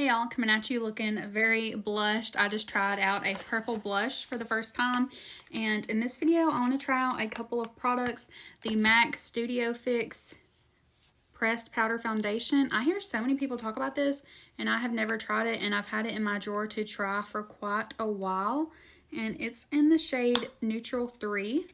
Hey y'all, coming at you looking very blushed. I just tried out a purple blush for the first time, and in this video I want to try out a couple of products. The MAC Studio Fix Pressed Powder Foundation. I hear so many people talk about this and I have never tried it, and I've had it in my drawer to try for quite a while, and it's in the shade Neutral 3.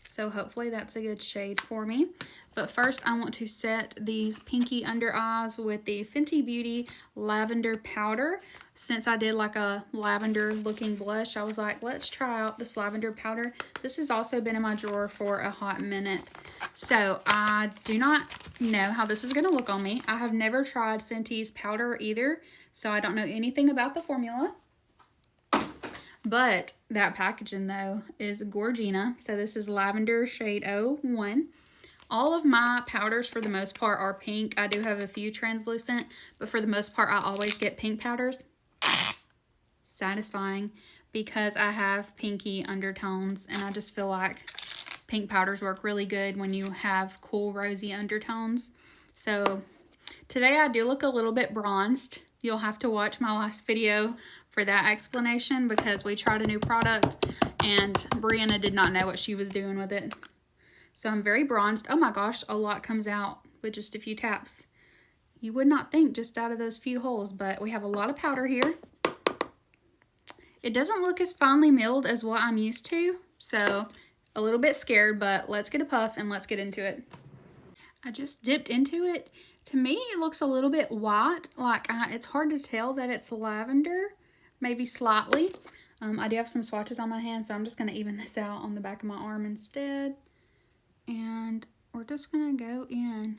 So hopefully that's a good shade for me. But first I want to set these pinky under eyes with the Fenty Beauty Lavender Powder. Since I did like a lavender looking blush, I was like, let's try out this lavender powder. This has also been in my drawer for a hot minute. So I do not know how this is going to look on me. I have never tried Fenty's powder either, so I don't know anything about the formula. But that packaging though is Gorgina. So this is Lavender shade 01. All of my powders for the most part are pink. I do have a few translucent, but for the most part I always get pink powders. Satisfying because I have pinky undertones, and I just feel like pink powders work really good when you have cool rosy undertones. So today I do look a little bit bronzed. You'll have to watch my last video for that explanation because we tried a new product and Brianna did not know what she was doing with it. So I'm very bronzed. Oh my gosh, a lot comes out with just a few taps. You would not think just out of those few holes, but we have a lot of powder here. It doesn't look as finely milled as what I'm used to, so a little bit scared, but let's get a puff and let's get into it. I just dipped into it. To me, it looks a little bit white, like it's hard to tell that it's lavender, maybe slightly. I do have some swatches on my hand, so I'm just going to even this out on the back of my arm instead. And we're just going to go in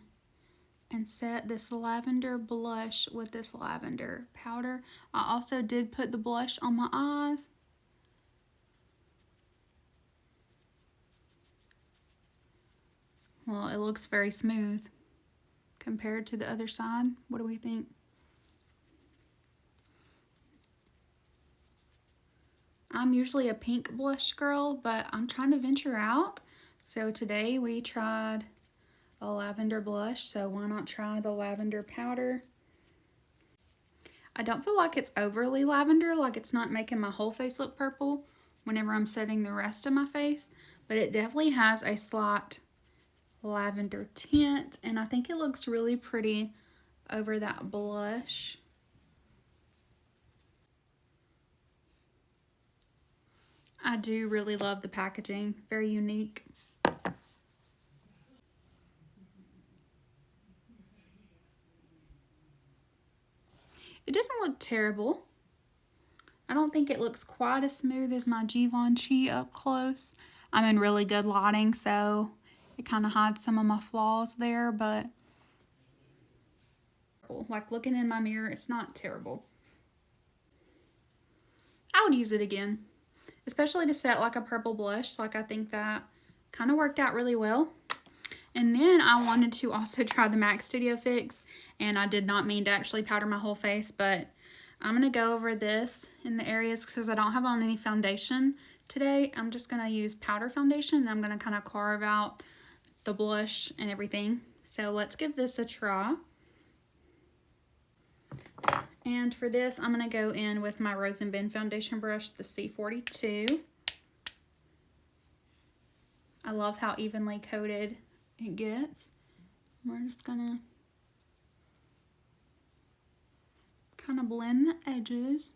and set this lavender blush with this lavender powder. I also did put the blush on my eyes. Well, it looks very smooth compared to the other side. What do we think? I'm usually a pink blush girl, but I'm trying to venture out. So today we tried a lavender blush, so why not try the lavender powder? I don't feel like it's overly lavender, like it's not making my whole face look purple whenever I'm setting the rest of my face, but it definitely has a slight lavender tint, and I think it looks really pretty over that blush. I do really love the packaging, very unique. It doesn't look terrible. I don't think it looks quite as smooth as my Givenchy up close. I'm in really good lighting, so it kind of hides some of my flaws there, but like looking in my mirror, it's not terrible. I would use it again, especially to set like a purple blush. Like I think that kind of worked out really well. And then I wanted to also try the MAC Studio Fix, and I did not mean to actually powder my whole face, but I'm going to go over this in the areas because I don't have on any foundation today. I'm just going to use powder foundation, and I'm going to kind of carve out the blush and everything. So let's give this a try. And for this, I'm going to go in with my Rose & Ben foundation brush, the C42. I love how evenly coated it gets. We're just going to kind of blend the edges.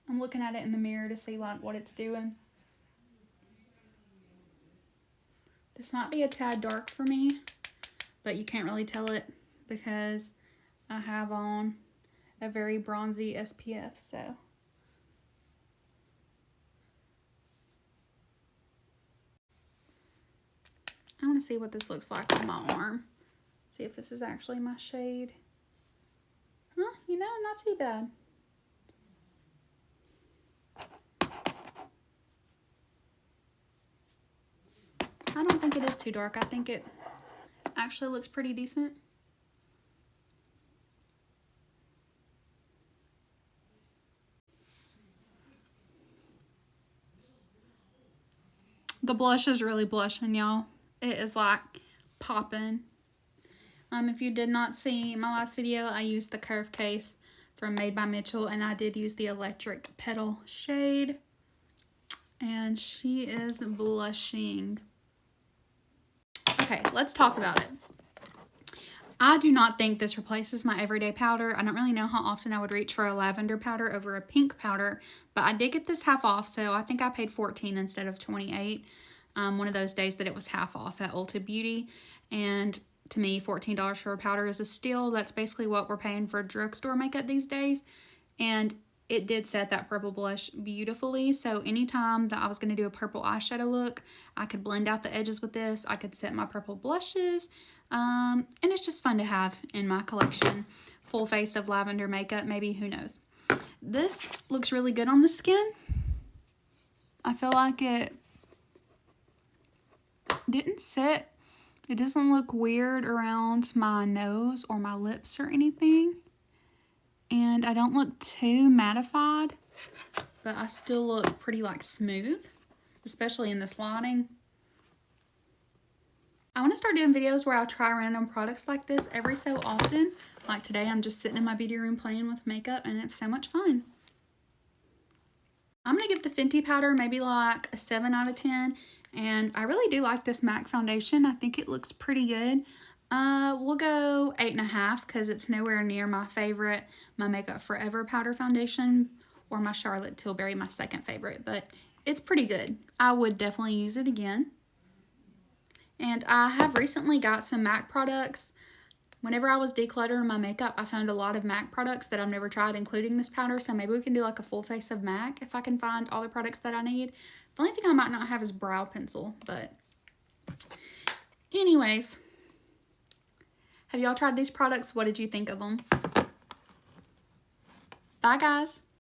I'm looking at it in the mirror to see like what it's doing. This might be a tad dark for me, but you can't really tell it because I have on a very bronzy SPF, so. I want to see what this looks like on my arm. See if this is actually my shade. Huh, you know, not too bad. I don't think it is too dark. I think it actually looks pretty decent. The blush is really blushing, y'all. It is like popping. If you did not see my last video, I used the Curve Case from Made by Mitchell, and I did use the Electric Petal shade. And she is blushing. Okay, let's talk about it. I do not think this replaces my everyday powder. I don't really know how often I would reach for a lavender powder over a pink powder, but I did get this half off, so I think I paid $14 instead of $28. One of those days that it was half off at Ulta Beauty, and to me, $14 for a powder is a steal. That's basically what we're paying for drugstore makeup these days, and it did set that purple blush beautifully. So anytime that I was going to do a purple eyeshadow look, I could blend out the edges with this. I could set my purple blushes. And it's just fun to have in my collection. Full face of lavender makeup, maybe, who knows. This looks really good on the skin. I feel like it didn't set. It doesn't look weird around my nose or my lips or anything. And I don't look too mattified, but I still look pretty like smooth, especially in this lighting. I want to start doing videos where I'll try random products like this every so often. Like today, I'm just sitting in my beauty room playing with makeup, and it's so much fun. I'm going to give the Fenty powder maybe like a 7 out of 10. And I really do like this MAC foundation. I think it looks pretty good. We'll go 8.5 because it's nowhere near my favorite, my Makeup Forever powder foundation, or my Charlotte Tilbury, my second favorite. But it's pretty good. I would definitely use it again. And I have recently got some MAC products. Whenever I was decluttering my makeup, I found a lot of MAC products that I've never tried, including this powder. So maybe we can do like a full face of MAC if I can find all the products that I need. The only thing I might not have is brow pencil, but anyways. Have y'all tried these products? What did you think of them? Bye, guys.